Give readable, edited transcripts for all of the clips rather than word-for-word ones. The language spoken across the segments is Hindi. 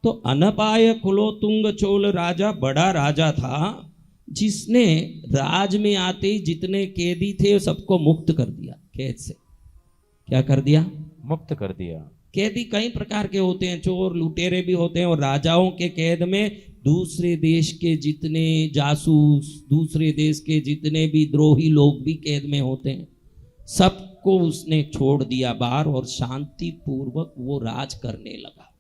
तो अनपाय कुलोतुंग चोल राजा बड़ा राजा था, जिसने राज में आते ही जितने कैदी थे सबको मुक्त कर दिया कैद से। क्या कर दिया? मुक्त कर दिया। कैदी कई प्रकार के होते हैं, चोर लुटेरे भी होते हैं, और राजाओं के कैद में दूसरे देश के जितने जासूस, दूसरे देश के जितने भी द्रोही लोग भी कैद में होते हैं, सबको उसने छोड़ दिया बाहर और शांति पूर्वक वो राज करने लगा।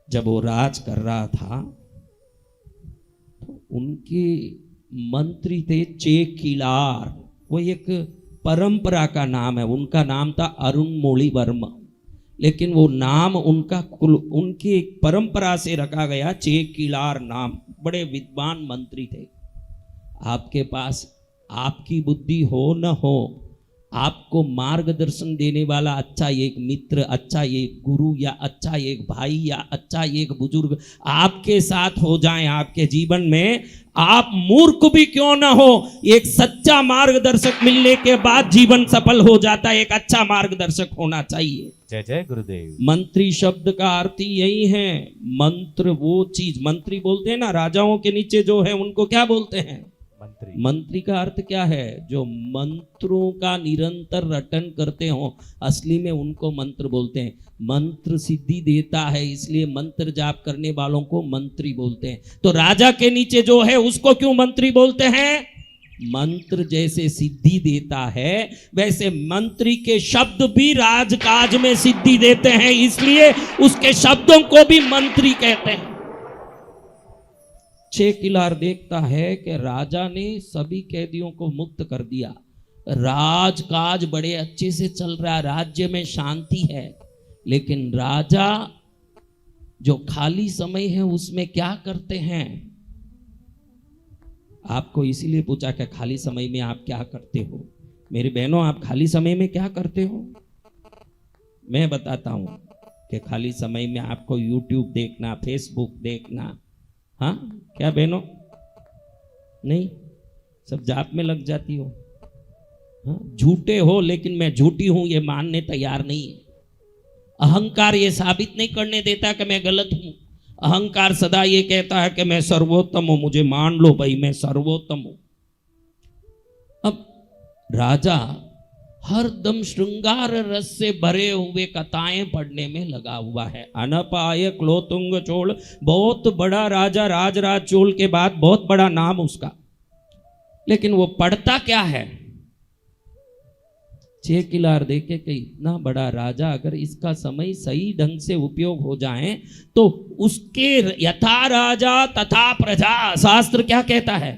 जब वो राज कर रहा था तो उनके मंत्री थे चेकिलार, वो एक परंपरा का नाम है, उनका नाम था अरुणमोळीवर्मा, लेकिन वो नाम उनकी परंपरा से रखा गया चेकिलार नाम। बड़े विद्वान मंत्री थे। आपके पास आपकी बुद्धि हो न हो, आपको मार्गदर्शन देने वाला अच्छा एक मित्र, अच्छा एक गुरु, या अच्छा एक भाई, या अच्छा एक बुजुर्ग आपके साथ हो जाए आपके जीवन में, आप मूर्ख भी क्यों ना हो, एक सच्चा मार्गदर्शक मिलने के बाद जीवन सफल हो जाता है। एक अच्छा मार्गदर्शक होना चाहिए। जय जय गुरुदेव। मंत्री शब्द का अर्थ ही यही है। मंत्र वो चीज, मंत्री बोलते हैं ना, राजाओं के नीचे जो है उनको क्या बोलते हैं? मंत्री। मंत्री का अर्थ क्या है? जो मंत्रों का निरंतर रटन करते हो, असली में उनको मंत्र बोलते हैं। मंत्र सिद्धि देता है, इसलिए मंत्र जाप करने वालों को मंत्री बोलते हैं। तो राजा के नीचे जो है उसको क्यों मंत्री बोलते हैं? मंत्र जैसे सिद्धि देता है, वैसे मंत्री के शब्द भी राजकाज में सिद्धि देते हैं, इसलिए उसके शब्दों को भी मंत्री कहते हैं। चेकिलार देखता है कि राजा ने सभी कैदियों को मुक्त कर दिया, राजकाज बड़े अच्छे से चल रहा है, राज्य में शांति है, लेकिन राजा जो खाली समय है उसमें क्या करते हैं? आपको इसीलिए पूछा कि खाली समय में आप क्या करते हो। मेरी बहनों, आप खाली समय में क्या करते हो? मैं बताता हूं कि खाली समय में आपको YouTube देखना, फेसबुक देखना, हाँ क्या बहनों? नहीं, सब जाप में लग जाती हो। हाँ, झूठे हो, लेकिन मैं झूठी हूं ये मानने तैयार नहीं है। अहंकार ये साबित नहीं करने देता कि मैं गलत हूं। अहंकार सदा ये कहता है कि मैं सर्वोत्तम हूं, मुझे मान लो भाई, मैं सर्वोत्तम हूं। अब राजा हरदम श्रृंगार रस से भरे हुए कथाएं पढ़ने में लगा हुआ है। अनपाय क्लोतुंग चोल, बहुत बड़ा राजा, राजराज चोल के बाद बहुत बड़ा नाम उसका, लेकिन वो पढ़ता क्या है? चेकिलार देखे कि इतना बड़ा राजा, अगर इसका समय सही ढंग से उपयोग हो जाए तो उसके यथा राजा तथा प्रजा, शास्त्र क्या कहता है?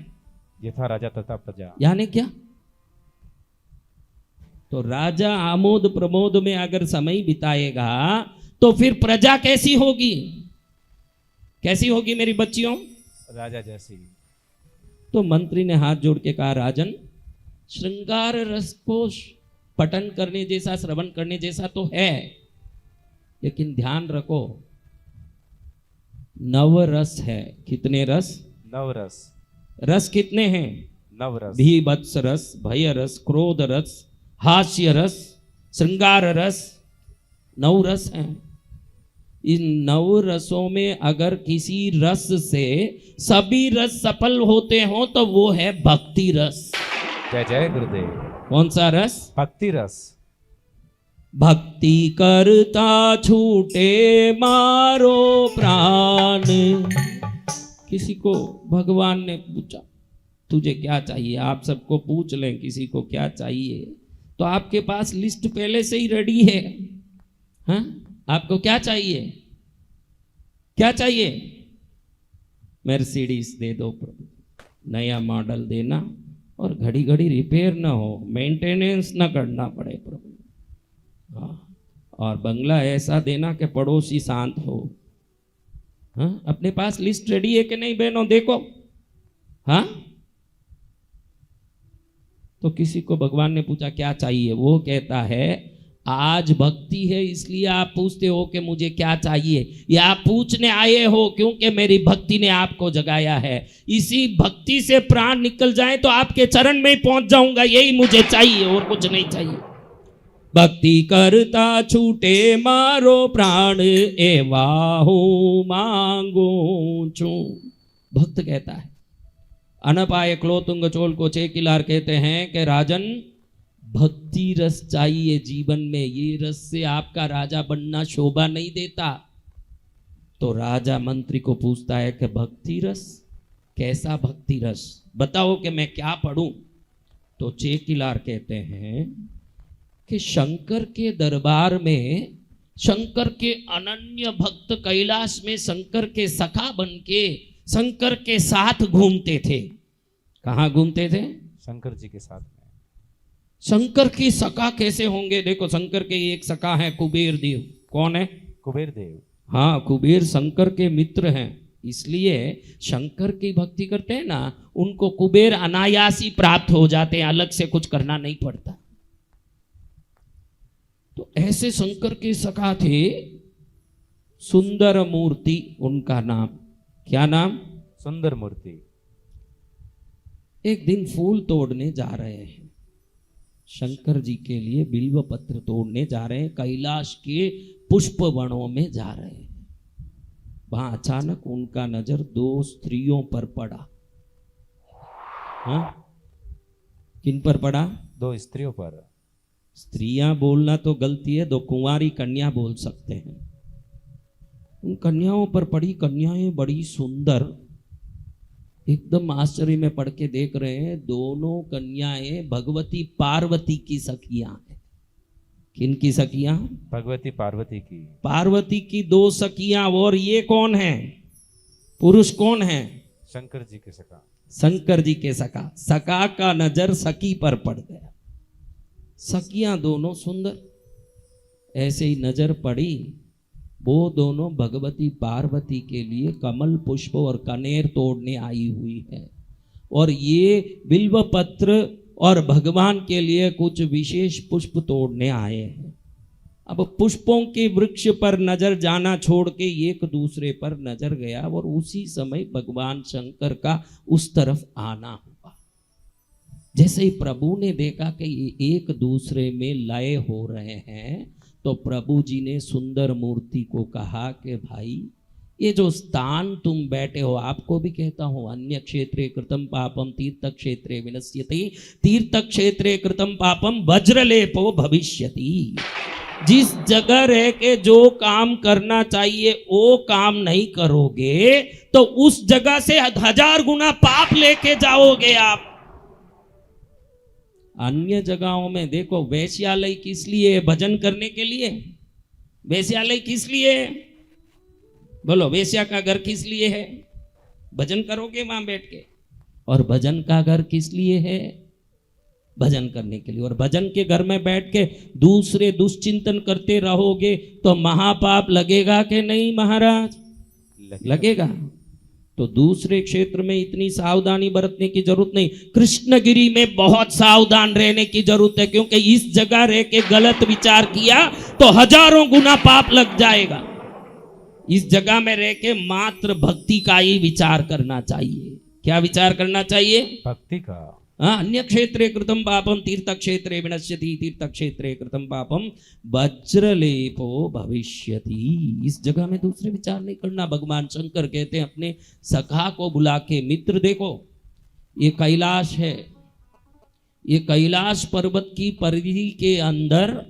यथा राजा तथा प्रजा, यानी क्या? तो राजा आमोद प्रमोद में अगर समय बिताएगा तो फिर प्रजा कैसी होगी? कैसी होगी मेरी बच्चियों? राजा जैसी। तो मंत्री ने हाथ जोड़ के कहा, राजन, श्रृंगार रस को पठन करने जैसा, श्रवण करने जैसा तो है, लेकिन ध्यान रखो, नव रस है। कितने रस? नव रस। रस कितने हैं? नव रस। भीभत्स रस, भय रस, क्रोध रस, हास्य रस, श्रृंगार रस, 9 रस हैं। इन 9 रसों में अगर किसी रस से सभी रस सफल होते हो तो वो है भक्ति रस। जय जय गुरुदेव। कौन सा रस? भक्ति रस। भक्ति करता छूटे मारो प्राण। किसी को भगवान ने पूछा, तुझे क्या चाहिए? आप सबको पूछ लें किसी को क्या चाहिए, तो आपके पास लिस्ट पहले से ही रेडी है। हाँ, आपको क्या चाहिए? क्या चाहिए? मर्सिडीज दे दो प्रभु, नया मॉडल देना, और घड़ी घड़ी रिपेयर ना हो, मेंटेनेंस ना करना पड़े प्रभु। हाँ, और बंगला ऐसा देना कि पड़ोसी शांत हो। हाँ, अपने पास लिस्ट रेडी है कि नहीं बहनों? देखो। हाँ, तो किसी को भगवान ने पूछा क्या चाहिए, वो कहता है आज भक्ति है इसलिए आप पूछते हो कि मुझे क्या चाहिए, या आप पूछने आए हो क्योंकि मेरी भक्ति ने आपको जगाया है। इसी भक्ति से प्राण निकल जाए तो आपके चरण में ही पहुंच जाऊंगा, यही मुझे चाहिए और कुछ नहीं चाहिए। भक्ति करता छूटे मारो प्राण एवा हूं मांगू छू। भक्त कहता है। अनपाय क्लोतुंग चोल को चेकिलार कहते हैं कि राजन भक्ति रस चाहिए जीवन में, ये रस से आपका राजा बनना शोभा नहीं देता। तो राजा मंत्री को पूछता है कि भक्ति रस, कैसा भक्ति रस, बताओ कि मैं क्या पढ़ूं। तो चेकिलार कहते हैं कि शंकर के दरबार में शंकर के अनन्य भक्त कैलाश में शंकर के सखा बन के शंकर के साथ घूमते थे। कहाँ घूमते थे? शंकर जी के साथ में। शंकर की सखा कैसे होंगे? देखो शंकर के एक सखा है कुबेर देव। कौन है? कुबेर देव। हाँ, कुबेर शंकर के मित्र हैं, इसलिए शंकर की भक्ति करते हैं ना, उनको कुबेर अनायासी प्राप्त हो जाते हैं, अलग से कुछ करना नहीं पड़ता। तो ऐसे शंकर के सखा थे सुंदर मूर्ति, उनका नाम। क्या नाम? सुंदर मूर्ति। एक दिन फूल तोड़ने जा रहे हैं, शंकर जी के लिए बिल्व पत्र तोड़ने जा रहे हैं, कैलाश के पुष्प वनों में जा रहे हैं। वहां अचानक उनका नजर दो स्त्रियों पर पड़ा। हाँ? किन पर पड़ा? दो स्त्रियों पर। स्त्रियां बोलना तो गलती है, दो कुंवारी कन्या बोल सकते हैं। उन कन्याओं पर पड़ी। कन्याएं बड़ी सुंदर, एकदम आश्चर्य में पढ़ के देख रहे हैं, दोनों कन्याएं भगवती पार्वती की सखियां हैं। किन की सखियां? भगवती पार्वती की। पार्वती की दो सखियां। और ये कौन है? पुरुष कौन है? शंकर जी के सखा। शंकर जी के सखा। सखा का नजर सखी पर पड़ गया। सखियां दोनों सुंदर, ऐसे ही नजर पड़ी, वो दोनों भगवती पार्वती के लिए कमल पुष्प और कनेर तोड़ने आई हुई है, और ये बिल्व पत्र और भगवान के लिए कुछ विशेष पुष्प तोड़ने आए हैं। अब पुष्पों के वृक्ष पर नजर जाना छोड़ के एक दूसरे पर नजर गया, और उसी समय भगवान शंकर का उस तरफ आना हुआ। जैसे ही प्रभु ने देखा कि ये एक दूसरे में लय हो रहे हैं, तो प्रभु जी ने सुंदर मूर्ति को कहा कि भाई, ये जो स्थान तुम बैठे हो, आपको भी कहता हूं, अन्य क्षेत्रे कृतम पापम तीर्थ क्षेत्रे विनश्यति, तीर्थ क्षेत्रे कृतम पापम वज्रलेपो भविष्यति। जिस जगह रह के जो काम करना चाहिए वो काम नहीं करोगे तो उस जगह से 1000 गुना पाप लेके जाओगे आप। अन्य जगहों में देखो, वैश्यालय किस लिए? भजन करने के लिए। वैश्यालय किस लिए? बोलो, वैश्या का घर किस लिए है? भजन करोगे वहां बैठ के। और भजन का घर किस लिए है? भजन करने के लिए। और भजन के घर में बैठ के दूसरे दुष्चिंतन करते रहोगे तो महापाप लगेगा कि नहीं महाराज? लगेगा। तो दूसरे क्षेत्र में इतनी सावधानी बरतने की जरूरत नहीं, कृष्णगिरी में बहुत सावधान रहने की जरूरत है, क्योंकि इस जगह रह के गलत विचार किया तो 1000 गुना पाप लग जाएगा। इस जगह में रह के मात्र भक्ति का ही विचार करना चाहिए। क्या विचार करना चाहिए? भक्ति का। हाँ, अन्य क्षेत्रे कृतम पापम तीर्थ क्षेत्रे विनश्यति, तीर्थ क्षेत्रे कृतम पापम वज्रलेपो भविष्यति। इस जगह में दूसरे विचार नहीं करना। भगवान शंकर कहते हैं अपने सखा को बुला के, मित्र देखो, ये कैलाश है, ये कैलाश पर्वत की परिधि के अंदर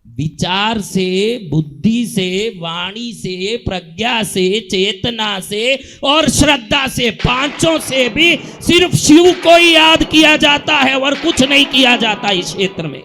विचार से, बुद्धि से, वाणी से, प्रज्ञा से, चेतना से और श्रद्धा से, पांचों से भी सिर्फ शिव को ही याद किया जाता है और कुछ नहीं किया जाता इस क्षेत्र में।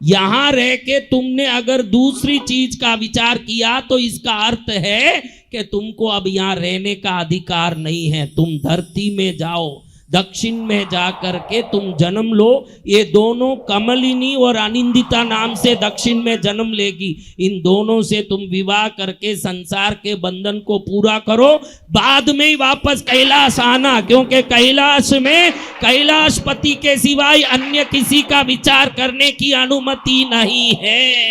यहां रह के तुमने अगर दूसरी चीज का विचार किया तो इसका अर्थ है कि तुमको अब यहां रहने का अधिकार नहीं है। तुम धरती में जाओ, दक्षिण में जा करके तुम जन्म लो। ये दोनों कमलिनी और अनिंदिता नाम से दक्षिण में जन्म लेगी। इन दोनों से तुम विवाह करके संसार के बंधन को पूरा करो, बाद में ही वापस कैलाश आना, क्योंकि कैलाश में कैलाशपति के सिवाय अन्य किसी का विचार करने की अनुमति नहीं है।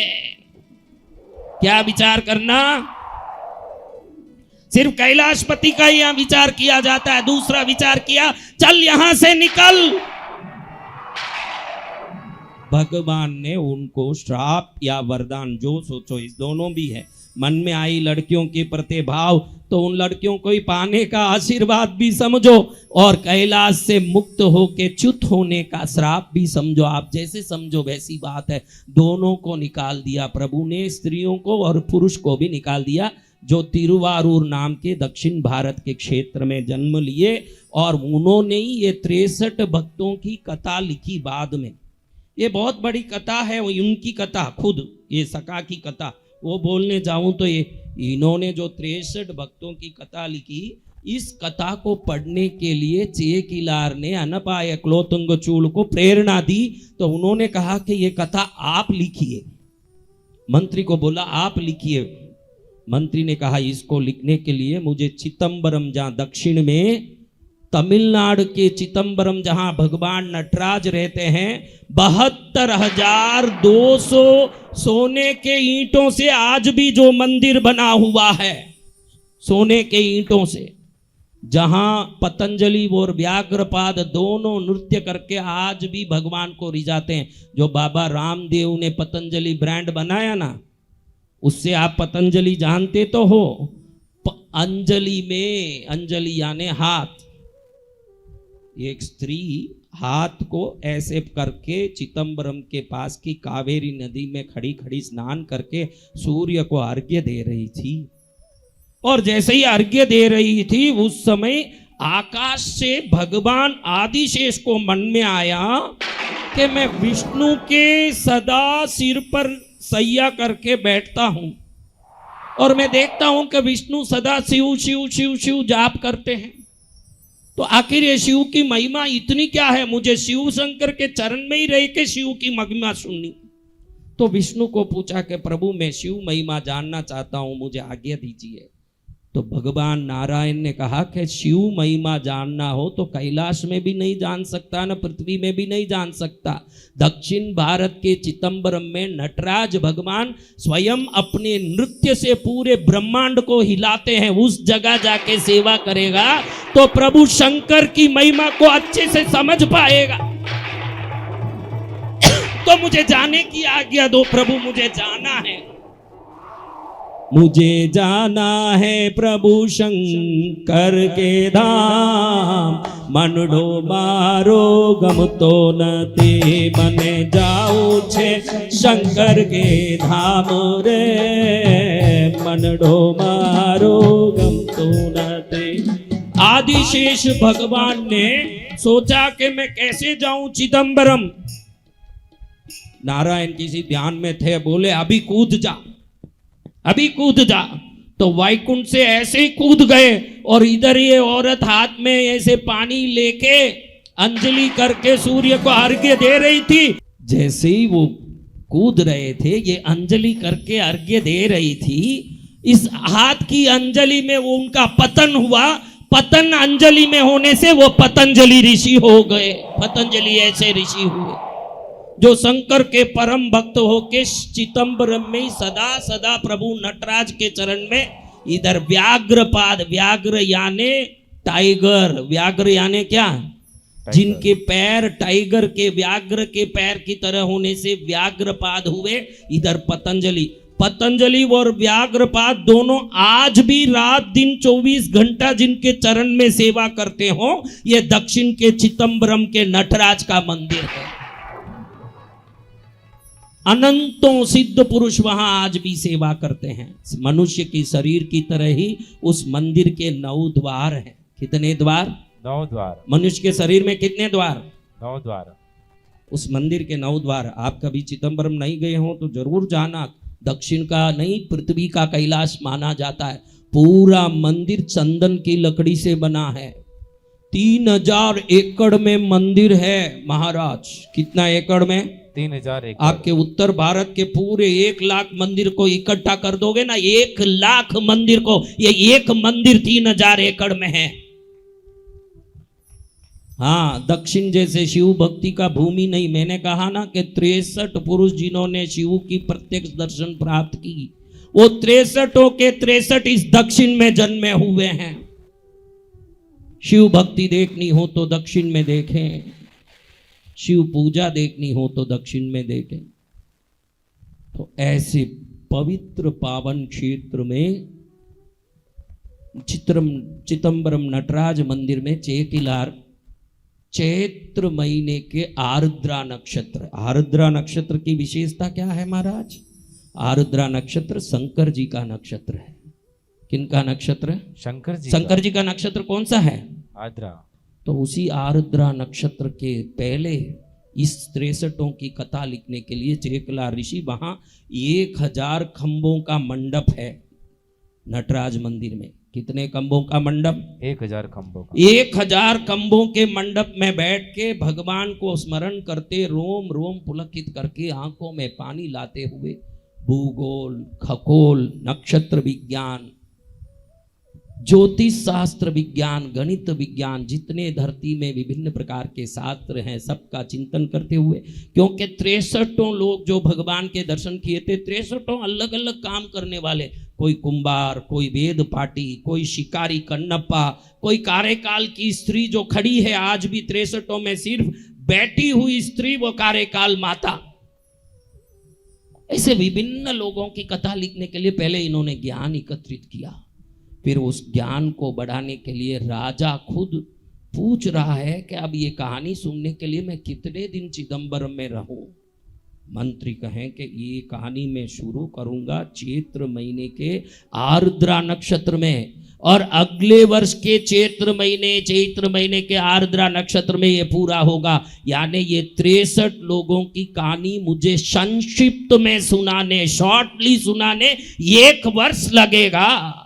क्या विचार करना? सिर्फ कैलाशपति का ही यहां विचार किया जाता है। दूसरा विचार किया, चल यहां से निकल। भगवान ने उनको श्राप या वरदान, जो सोचो इस दोनों भी है, मन में आई लड़कियों के प्रतिभाव तो उन लड़कियों को ही पाने का आशीर्वाद भी समझो, और कैलाश से मुक्त होके च्युत होने का श्राप भी समझो। आप जैसे समझो वैसी बात है। दोनों को निकाल दिया प्रभु ने, स्त्रियों को और पुरुष को भी निकाल दिया, जो तिरुवारूर नाम के दक्षिण भारत के क्षेत्र में जन्म लिए। और उन्होंने ही ये 63 भक्तों की कथा लिखी बाद में। ये बहुत बड़ी कथा है, उनकी कथा खुद, ये सका की कथा वो बोलने जाऊं तो ये इन्होंने जो 63 भक्तों की कथा लिखी, इस कथा को पढ़ने के लिए चेकिलार ने अनपाय क्लोतुंग चूल को प्रेरणा दी। तो उन्होंने कहा कि ये कथा आप लिखिए। मंत्री को बोला आप लिखिए। मंत्री ने कहा इसको लिखने के लिए मुझे चिदंबरम, जहाँ दक्षिण में तमिलनाडु के चिदंबरम जहां भगवान नटराज रहते हैं, 72,200 सोने के ईंटों से आज भी जो मंदिर बना हुआ है, सोने के ईंटों से, जहां पतंजलि और व्याघ्रपाद दोनों नृत्य करके आज भी भगवान को रिझाते हैं। जो बाबा रामदेव ने पतंजलि ब्रांड बनाया ना, उससे आप पतंजलि जानते तो हो। अंजलि में, अंजलि यानी हाथ, एक स्त्री हाथ को ऐसे करके चिदंबरम के पास की कावेरी नदी में खड़ी खड़ी स्नान करके सूर्य को अर्घ्य दे रही थी। और जैसे ही अर्घ्य दे रही थी उस समय आकाश से भगवान आदिशेष को मन में आया कि मैं विष्णु के सदा सिर पर सैया करके बैठता हूं और मैं देखता हूं कि विष्णु सदा शिव शिव शिव शिव जाप करते हैं। तो आखिर ये शिव की महिमा इतनी क्या है, मुझे शिव शंकर के चरण में ही रह के शिव की महिमा सुननी। तो विष्णु को पूछा कि प्रभु मैं शिव महिमा जानना चाहता हूं, मुझे आज्ञा दीजिए। तो भगवान नारायण ने कहा कि शिव महिमा जानना हो तो कैलाश में भी नहीं जान सकता, न पृथ्वी में भी नहीं जान सकता। दक्षिण भारत के चिदंबरम में नटराज भगवान स्वयं अपने नृत्य से पूरे ब्रह्मांड को हिलाते हैं। उस जगह जाके सेवा करेगा तो प्रभु शंकर की महिमा को अच्छे से समझ पाएगा। तो मुझे जाने की आज्ञा दो प्रभु, मुझे जाना है, मुझे जाना है प्रभु शंकर के धाम। मनडो मारो गमतो नती, मने जाऊं छे शंकर के धाम रे। मनडो मारो गमतो नती। आदिशेष भगवान ने सोचा कि मैं कैसे जाऊं चिदंबरम। नारायण किसी ध्यान में थे, बोले अभी कूद जा, अभी कूद जा। तो वैकुंठ से ऐसे ही कूद गए और इधर ये औरत हाथ में ऐसे पानी लेके अंजलि करके सूर्य को अर्घ्य दे रही थी। जैसे ही वो कूद रहे थे, ये अंजलि करके अर्घ्य दे रही थी, इस हाथ की अंजलि में वो उनका पतन हुआ। पतन अंजलि में होने से वो पतंजलि ऋषि हो गए। पतंजलि ऐसे ऋषि हुए जो शंकर के परम भक्त होके चिदंबरम में सदा सदा प्रभु नटराज के चरण में, इधर व्याघ्रपाद, व्याघ्र यानी टाइगर, व्याघ्र यानी क्या, जिनके पैर टाइगर के, व्याघ्र के पैर की तरह होने से व्याघ्रपाद हुए। इधर पतंजलि, पतंजलि और व्याघ्रपाद दोनों आज भी रात दिन 24 घंटा जिनके चरण में सेवा करते हो, ये दक्षिण के चिदंबरम के नटराज का मंदिर है। अनंतों सिद्ध पुरुष वहां आज भी सेवा करते हैं। मनुष्य की शरीर की तरह ही उस मंदिर के 9 द्वार हैं। कितने द्वार? 9 द्वार। मनुष्य के शरीर में कितने द्वार? 9 द्वार। उस मंदिर के 9 द्वार। आप कभी चिदंबरम नहीं गए हो तो जरूर जाना। दक्षिण का नहीं, पृथ्वी का कैलाश माना जाता है। पूरा मंदिर चंदन की लकड़ी से बना है। 3000 एकड़ में मंदिर है महाराज। कितना एकड़ में? 3000 एकड़। आपके उत्तर भारत के पूरे 1 लाख मंदिर को इकट्ठा कर दोगे ना, 1 लाख मंदिर को, ये एक मंदिर 3000 एकड़ में है। हाँ, दक्षिण जैसे शिव भक्ति का भूमि नहीं। मैंने कहा ना कि 63 पुरुष जिन्होंने शिव की प्रत्यक्ष दर्शन प्राप्त की, वो 63 के 63 इस दक्षिण में जन्मे हुए हैं। शिव भक्ति देखनी हो तो दक्षिण में देखें। शिव पूजा देखनी हो तो दक्षिण में देखें। तो ऐसे पवित्र पावन क्षेत्र में चिदंबरम नटराज मंदिर में चेकिलार चैत्र महीने के आर्द्रा नक्षत्र की विशेषता क्या है महाराज? आर्द्रा नक्षत्र शंकर जी का नक्षत्र है। किनका नक्षत्र है? शंकर जी का नक्षत्र कौन सा है? आर्द्रा। तो उसी आर्द्रा नक्षत्र के पहले इस 63 की कथा लिखने के लिए चेकिलार ऋषि वहां 1000 खंभों का मंडप है नटराज मंदिर में। कितने खंभों का मंडप? 1000 खंभों का। 1000 खंभों के मंडप में बैठ के भगवान को स्मरण करते, रोम रोम पुलकित करके आंखों में पानी लाते हुए भूगोल, खगोल, नक्षत्र विज्ञान, ज्योतिष शास्त्र विज्ञान, गणित विज्ञान, जितने धरती में विभिन्न प्रकार के शास्त्र हैं सबका चिंतन करते हुए, क्योंकि 63 लोग जो भगवान के दर्शन किए थे, 63 अलग अलग काम करने वाले, कोई कुंभार, कोई वेद पाटी, कोई शिकारी कन्नप्पा, कोई कार्यकाल की स्त्री जो खड़ी है आज भी 63 में, सिर्फ बैठी हुई स्त्री वो कार्यकाल माता। ऐसे विभिन्न लोगों की कथा लिखने के लिए पहले इन्होंने ज्ञान एकत्रित किया। फिर उस ज्ञान को बढ़ाने के लिए राजा खुद पूछ रहा है कि अब ये कहानी सुनने के लिए मैं कितने दिन चिदंबरम में रहूं? मंत्री कहें कि ये कहानी मैं शुरू करूंगा चैत्र महीने के आर्द्रा नक्षत्र में, और अगले वर्ष के चैत्र महीने के आर्द्रा नक्षत्र में ये पूरा होगा। यानी ये 63 लोगों की कहानी मुझे संक्षिप्त में सुनाने, शॉर्टली सुनाने 1 वर्ष लगेगा।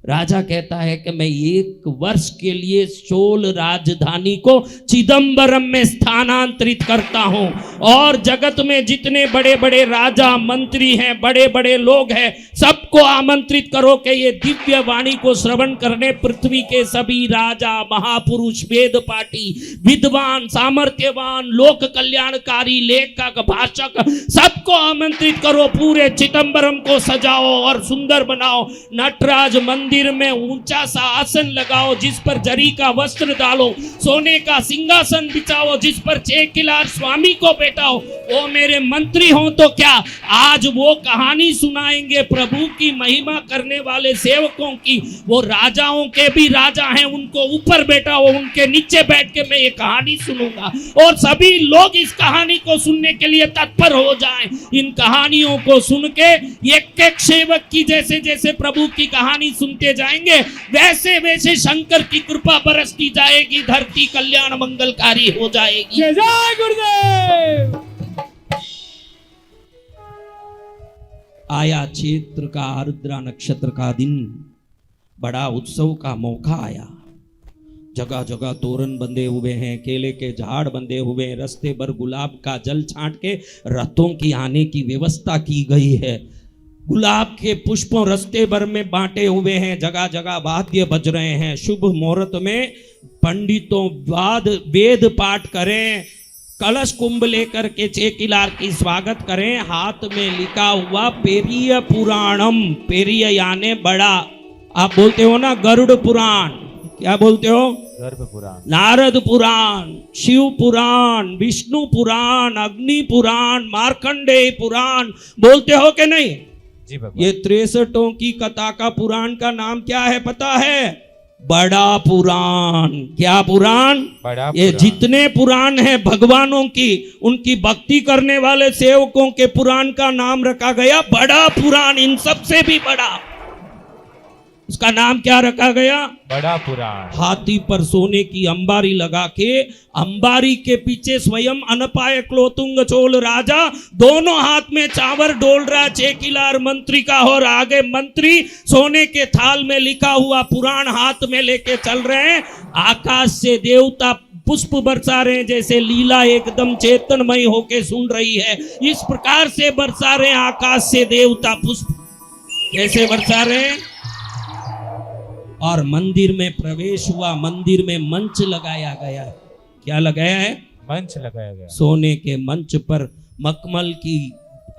राजा कहता है कि मैं 1 वर्ष के लिए चोल राजधानी को चिदंबरम में स्थानांतरित करता हूं, और जगत में जितने बड़े बड़े राजा मंत्री हैं, बड़े बड़े लोग हैं, सबको आमंत्रित करो कि ये दिव्य वाणी को श्रवण करने पृथ्वी के सभी राजा, महापुरुष, वेद पाठी, विद्वान, सामर्थ्यवान, लोक कल्याणकारी, लेखक, भाषक, सबको आमंत्रित करो। पूरे चिदंबरम को सजाओ और सुंदर बनाओ। नटराज मंदिर में ऊंचा सा आसन लगाओ जिस पर जरी का वस्त्र डालो, सोने का सिंहासन बिछाओ जिस पर चेकिलार स्वामी को बैठाओ। वो मेरे मंत्री हो तो क्या, आज वो कहानी सुनाएंगे प्रभु की महिमा करने वाले सेवकों की। वो राजाओं के भी राजा हैं, उनको ऊपर बैठाओ, उनके नीचे बैठ के मैं ये कहानी सुनूंगा, और सभी लोग इस कहानी को सुनने के लिए तत्पर हो जाएं। इन कहानियों को सुन के एक एक सेवक की जैसे जैसे प्रभु की कहानी सुनते जाएंगे, वैसे वैसे शंकर की कृपा बरसती जाएगी, धरती कल्याण मंगलकारी हो जाएगी। जय गुरुदेव। आया चैत्र का आर्द्रा नक्षत्र का दिन, बड़ा उत्सव का मौका आया। जगह जगह तोरण बंधे हुए हैं, केले के झाड़ बंधे हुए हैं, रस्ते पर गुलाब का जल छांट के रथों की आने की व्यवस्था की गई है। गुलाब के पुष्पों रस्ते भर में बांटे हुए हैं, जगह जगह वाद्य बज रहे हैं। शुभ मुहूर्त में पंडितों वेद पाठ करें, कलश कुंभ लेकर के चेकिलार की स्वागत करें। हाथ में लिखा हुआ पेरिय पुराणम, पेरिय यानी बड़ा, आप बोलते हो ना गरुड़ पुराण, क्या बोलते हो? गर्भ पुराण, नारद पुराण, शिव पुराण, विष्णु पुराण, अग्नि पुराण, मार्कंडेय पुराण, बोलते हो कि नहीं? जी भगवान। ये 63 की कथा का पुराण का नाम क्या है पता है? बड़ा पुराण। क्या पुराण? बड़ा ये पुराण। जितने पुराण हैं भगवानों की, उनकी भक्ति करने वाले सेवकों के पुराण का नाम रखा गया बड़ा पुराण। इन सबसे भी बड़ा, उसका नाम क्या रखा गया? बड़ा पुराण। हाथी पर सोने की अंबारी लगा के, अंबारी के पीछे स्वयं अनपाय क्लोतुंग चोल राजा दोनों हाथ में चावर डोल रहा चेकिलार मंत्री का, और आगे मंत्री सोने के थाल में लिखा हुआ पुराण हाथ में लेके चल रहे हैं। आकाश से देवता पुष्प बरसा रहे हैं, जैसे लीला एकदम चेतनमय होके सुन रही है, इस प्रकार से बरसा रहे हैं आकाश से देवता पुष्प। कैसे बरसा रहे हैं? और मंदिर में प्रवेश हुआ, मंदिर में मंच लगाया गया है। क्या लगाया है? मंच लगाया गया। सोने के मंच पर मखमल की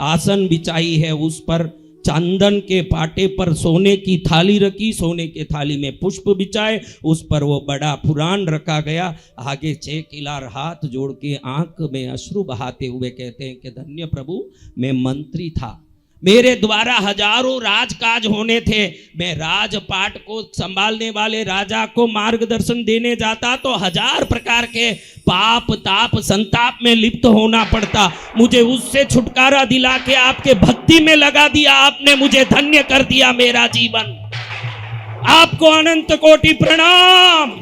आसन बिछाई है, उस पर चंदन के पाटे पर सोने की थाली रखी, सोने के थाली में पुष्प बिछाए, उस पर वो बड़ा पुराण रखा गया। आगे चेकिलार हाथ जोड़ के आंख में अश्रु बहाते हुए कहते हैं कि धन्य प्रभु, मैं मंत्री था, मेरे द्वारा हजारों राजकाज होने थे, मैं राजपाट को संभालने वाले राजा को मार्गदर्शन देने जाता तो 1000 प्रकार के पाप ताप संताप में लिप्त होना पड़ता, मुझे उससे छुटकारा दिला के आपके भक्ति में लगा दिया आपने, मुझे धन्य कर दिया मेरा जीवन, आपको अनंत कोटि प्रणाम।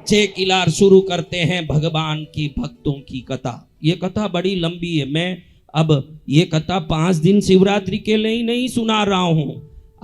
चेकिलार शुरू करते हैं भगवान की भक्तों की कथा। ये कथा बड़ी लंबी है, मैं अब ये कथा 5 दिन शिवरात्रि के लिए ही नहीं सुना रहा हूं,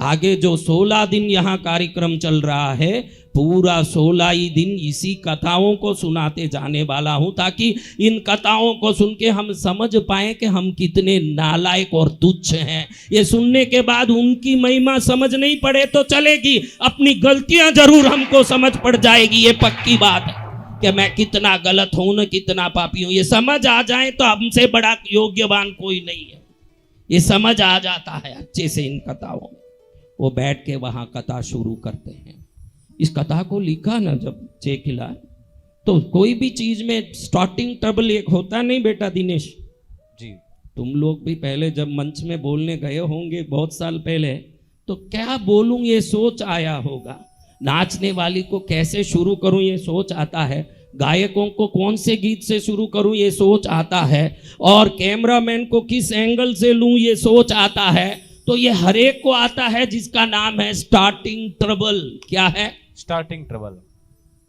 आगे जो 16 दिन यहाँ कार्यक्रम चल रहा है, पूरा 16 ही दिन इसी कथाओं को सुनाते जाने वाला हूं, ताकि इन कथाओं को सुन के हम समझ पाए कि हम कितने नालायक और तुच्छ हैं। ये सुनने के बाद उनकी महिमा समझ नहीं पड़े तो चलेगी, अपनी गलतियां जरूर हमको समझ पड़ जाएगी, ये पक्की बात है कि मैं कितना गलत हूं न कितना पापी हूं। ये समझ आ जाए तो हमसे बड़ा योग्यवान कोई नहीं है, ये समझ आ जाता है अच्छे से इन कथाओं में। वो बैठ के वहां कथा शुरू करते हैं। इस कथा को लिखा ना जब चेकिलार, तो कोई भी चीज में स्टार्टिंग ट्रबल एक होता नहीं बेटा दिनेश जी। तुम लोग भी पहले जब मंच में बोलने गए होंगे बहुत साल पहले, तो क्या बोलूं ये सोच आया होगा, नाचने वाली को कैसे शुरू करूं ये सोच आता है, गायकों को कौन से गीत से शुरू करूं ये सोच आता है, और कैमरामैन को किस एंगल से लूं ये सोच आता है। तो ये हर एक को आता है जिसका नाम है स्टार्टिंग ट्रबल। क्या है? Starting trouble.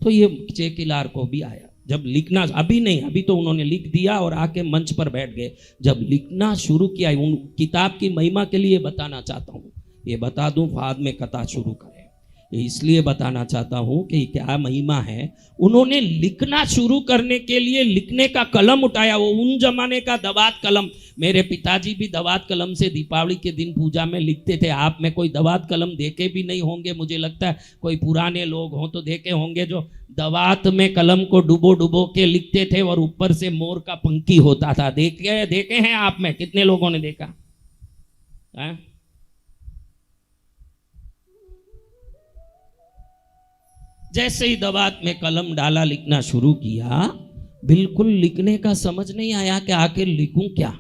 तो ये चेकिलार को भी आया जब लिखना, अभी नहीं, अभी तो उन्होंने लिख दिया और आके मंच पर बैठ गए। जब लिखना शुरू किया, उन किताब की महिमा के लिए बताना चाहता हूँ, ये बता दूं बाद में कथा शुरू करें, इसलिए बताना चाहता हूं कि क्या महिमा है। उन्होंने लिखना शुरू करने के लिए लिखने का कलम उठाया, वो उन जमाने का दवात कलम। मेरे पिताजी भी दवात कलम से दीपावली के दिन पूजा में लिखते थे। आप में कोई दवात कलम देखे भी नहीं होंगे, मुझे लगता है कोई पुराने लोग हों तो देखे होंगे, जो दवात में कलम को डुबो डुबो के लिखते थे और ऊपर से मोर का पंखी होता था। देखे हैं आप में कितने लोगों ने देखा है? जैसे ही दवात में कलम डाला, लिखना शुरू किया, बिल्कुल लिखने का समझ नहीं आया कि आखिर लिखूं क्या।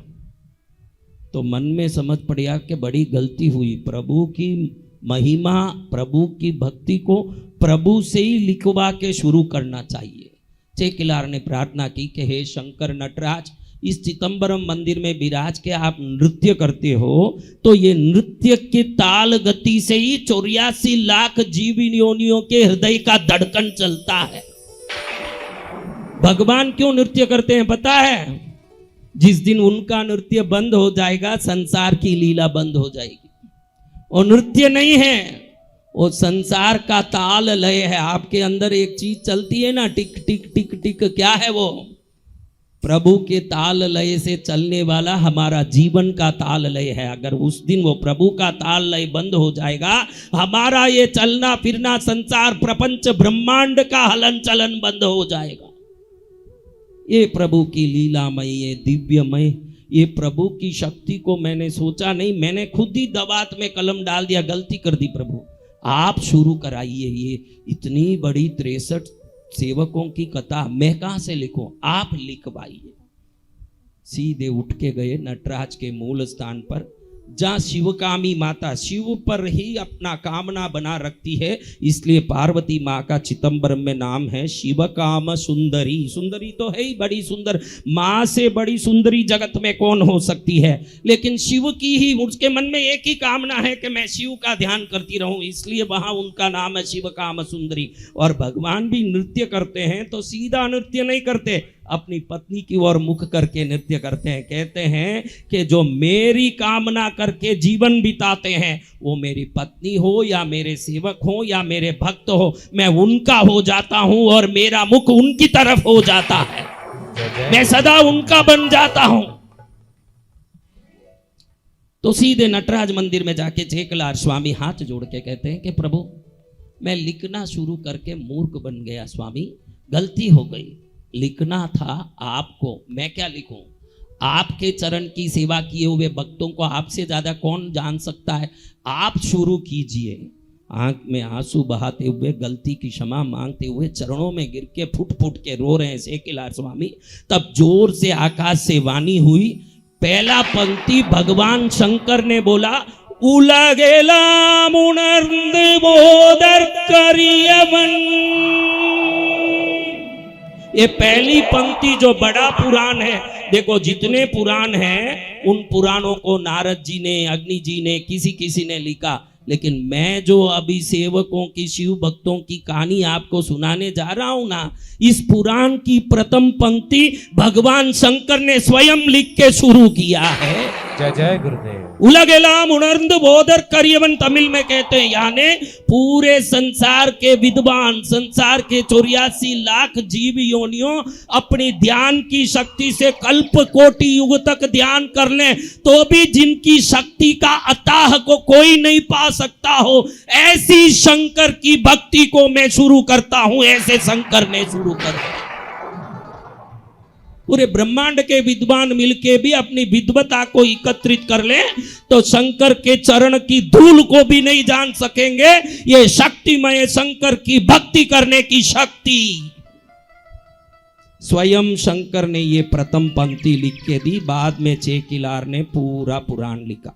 तो मन में समझ पड़ा कि बड़ी गलती हुई, प्रभु की महिमा, प्रभु की भक्ति को प्रभु से ही लिखवा के शुरू करना चाहिए। चेकिलार ने प्रार्थना की कि हे शंकर नटराज, इस चिदंबरम मंदिर में विराज के आप नृत्य करते हो, तो ये नृत्य के ताल गति से ही 84 लाख जीवन योनियों के हृदय का धड़कन चलता है। भगवान क्यों नृत्य करते हैं पता है? जिस दिन उनका नृत्य बंद हो जाएगा, संसार की लीला बंद हो जाएगी। और नृत्य नहीं है, वो संसार का ताल लय है। आपके अंदर एक चीज चलती है ना, टिक टिक टिक टिक, क्या है वो? प्रभु के ताल लय से चलने वाला हमारा जीवन का ताल लय है। अगर उस दिन वो प्रभु का ताल लय बंद हो जाएगा, हमारा ये चलना फिरना, संसार प्रपंच ब्रह्मांड का हलन चलन बंद हो जाएगा। ये प्रभु की लीलामय, ये दिव्यमय, ये प्रभु की शक्ति को मैंने सोचा नहीं, मैंने खुद ही दवात में कलम डाल दिया, गलती कर दी। प्रभु आप शुरू कराइए, ये इतनी बड़ी 63 सेवकों की कथा मैं कहां से लिखूं, आप लिखवाइए। सीधे उठ के गए नटराज के मूल स्थान पर, जहां शिवकामी माता शिव पर ही अपना कामना बना रखती है, इसलिए पार्वती माँ का चिदंबरम में नाम है शिवकाम सुंदरी। सुंदरी तो है ही, बड़ी सुंदर, माँ से बड़ी सुंदरी जगत में कौन हो सकती है। लेकिन शिव की ही, उसके मन में एक ही कामना है कि मैं शिव का ध्यान करती रहूं, इसलिए वहां उनका नाम है शिवकाम सुंदरी। और भगवान भी नृत्य करते हैं तो सीधा नृत्य नहीं करते, अपनी पत्नी की ओर मुख करके नृत्य करते हैं। कहते हैं कि जो मेरी कामना करके जीवन बिताते हैं, वो मेरी पत्नी हो या मेरे सेवक हो या मेरे भक्त हो, मैं उनका हो जाता हूं और मेरा मुख उनकी तरफ हो जाता है, मैं सदा उनका बन जाता हूं। तो सीधे नटराज मंदिर में जाके चेकिलार स्वामी हाथ जोड़ के कहते हैं कि प्रभु, मैं लिखना शुरू करके मूर्ख बन गया स्वामी, गलती हो गई। लिखना था आपको, मैं क्या लिखूं? आपके चरण की सेवा किए हुए भक्तों को आपसे ज्यादा कौन जान सकता है। आप शुरू कीजिए, आंख में आंसू बहाते हुए, गलती की क्षमा मांगते हुए, चरणों में गिर के फुट फुट के रो रहे हैं सेकिलार स्वामी। तब जोर से आकाश से वाणी हुई, पहला पंक्ति भगवान शंकर ने बोला, उलगेला मुनर्द बोदर करियवन। ये पहली पंक्ति जो बड़ा पुराण है, देखो जितने पुराण हैं उन पुराणों को नारद जी ने, अग्नि जी ने, किसी ने लिखा, लेकिन मैं जो अभी सेवकों की, शिव भक्तों की कहानी आपको सुनाने जा रहा हूं ना, इस पुराण की प्रथम पंक्ति भगवान शंकर ने स्वयं लिख के शुरू किया है। जय जय गुरुदेव। उलगेलाम उणर्ंद बोधर करियवन तमिल में कहते हैं, यानी पूरे संसार के विद्वान, संसार के 84 लाख जीव योनियों अपनी ध्यान की शक्ति से कल्प कोटि युग तक ध्यान कर लें तो भी जिनकी शक्ति का अताह को कोई नहीं पा सकता हो, ऐसी शंकर की भक्ति को मैं शुरू करता हूं। ऐसे शंकर ने शुरू कर, पूरे ब्रह्मांड के विद्वान मिलके भी अपनी विद्वता को एकत्रित कर ले तो शंकर के चरण की धूल को भी नहीं जान सकेंगे। ये शक्तिमय शंकर की भक्ति करने की शक्ति स्वयं शंकर ने ये प्रथम पंक्ति लिख के दी। बाद में चेकिलार ने पूरा पुराण लिखा।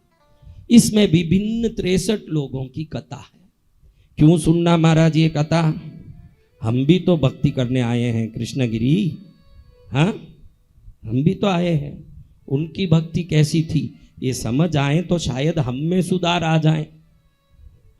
इसमें विभिन्न 63 लोगों की कथा है। क्यों सुनना महाराज ये कथा? हम भी तो भक्ति करने आए हैं कृष्णगिरी, हाँ हम भी तो आए हैं। उनकी भक्ति कैसी थी ये समझ आए तो शायद हम में सुधार आ जाए,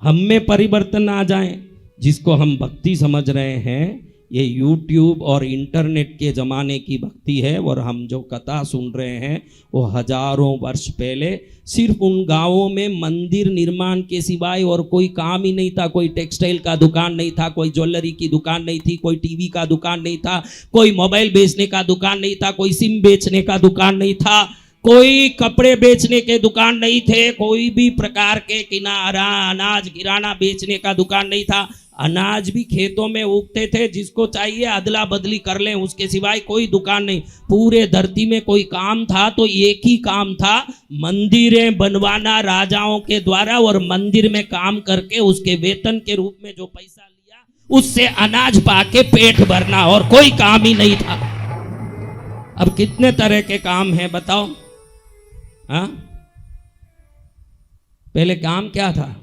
हम में परिवर्तन आ जाए। जिसको हम भक्ति समझ रहे हैं ये YouTube और इंटरनेट के ज़माने की भक्ति है, और हम जो कथा सुन रहे हैं वो हजारों वर्ष पहले सिर्फ उन गांवों में मंदिर निर्माण के सिवाय और कोई काम ही नहीं था। कोई टेक्सटाइल का दुकान नहीं था, कोई ज्वेलरी की दुकान नहीं थी, कोई टीवी का दुकान नहीं था, कोई मोबाइल बेचने का दुकान नहीं था, कोई सिम बेचने का दुकान नहीं था, कोई कपड़े बेचने के दुकान नहीं थे, कोई भी प्रकार के किनारा अनाज किराना बेचने का दुकान नहीं था। अनाज भी खेतों में उगते थे, जिसको चाहिए अदला बदली कर लें, उसके सिवाय कोई दुकान नहीं। पूरे धरती में कोई काम था तो एक ही काम था, मंदिरें बनवाना राजाओं के द्वारा, और मंदिर में काम करके उसके वेतन के रूप में जो पैसा लिया उससे अनाज पाके पेट भरना, और कोई काम ही नहीं था। अब कितने तरह के काम हैं बताओ? हाँ, पहले काम क्या था?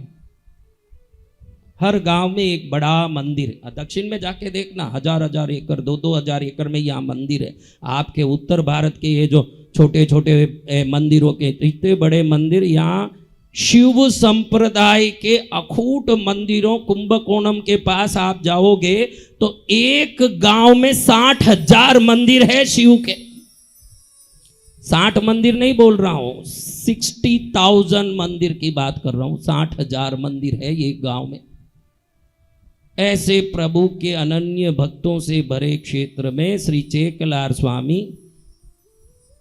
हर गांव में एक बड़ा मंदिर, दक्षिण में जाके देखना, हजार एकड़, 2-2 एकड़ में यहाँ मंदिर है। आपके उत्तर भारत के ये जो छोटे छोटे मंदिरों के इतने बड़े मंदिर, यहाँ शिव संप्रदाय के अखूट मंदिरों, कुंभकोणम के पास आप जाओगे तो एक गांव में 60,000 मंदिर है शिव के। 60 मंदिर नहीं बोल रहा हूं, 60,000 मंदिर की बात कर रहा हूं। 60,000 मंदिर है ये गांव में। ऐसे प्रभु के अनन्य भक्तों से भरे क्षेत्र में श्री चेकिलार स्वामी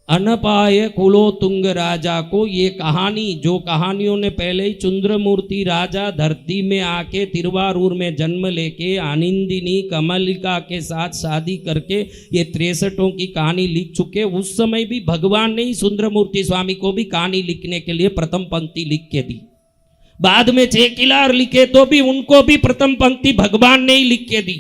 अनपाय कुलोतुंग राजा को ये कहानी, जो कहानियों ने पहले ही चंद्रमूर्ति राजा धरती में आके तिरुवारूर में जन्म लेके आनंदिनी कमलिका के साथ शादी करके ये 63 की कहानी लिख चुके, उस समय भी भगवान ने ही सुंदरमूर्ति स्वामी को भी कहानी लिखने के लिए प्रथम पंक्ति लिख के दी। बाद में चेकिलार लिखे तो भी उनको भी प्रथम पंक्ति भगवान ने ही लिख के दी।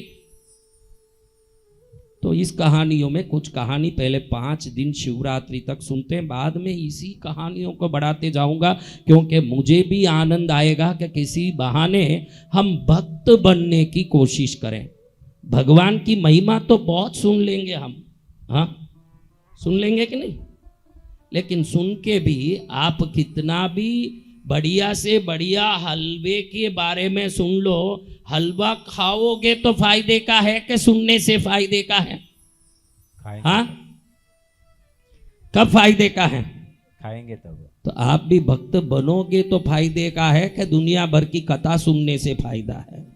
तो इस कहानियों में कुछ कहानी पहले 5 दिन शिवरात्रि तक सुनते हैं, बाद में इसी कहानियों को बढ़ाते जाऊंगा, क्योंकि मुझे भी आनंद आएगा कि किसी बहाने हम भक्त बनने की कोशिश करें। भगवान की महिमा तो बहुत सुन लेंगे हम, हाँ सुन लेंगे कि नहीं, लेकिन सुन के भी आप कितना भी बढ़िया से बढ़िया हलवे के बारे में सुन लो, हलवा खाओगे तो फायदे का है कि सुनने से फायदे का है? हाँ, कब फायदे का है? खाएंगे तब। तो आप भी भक्त बनोगे तो फायदे का है कि दुनिया भर की कथा सुनने से फायदा है?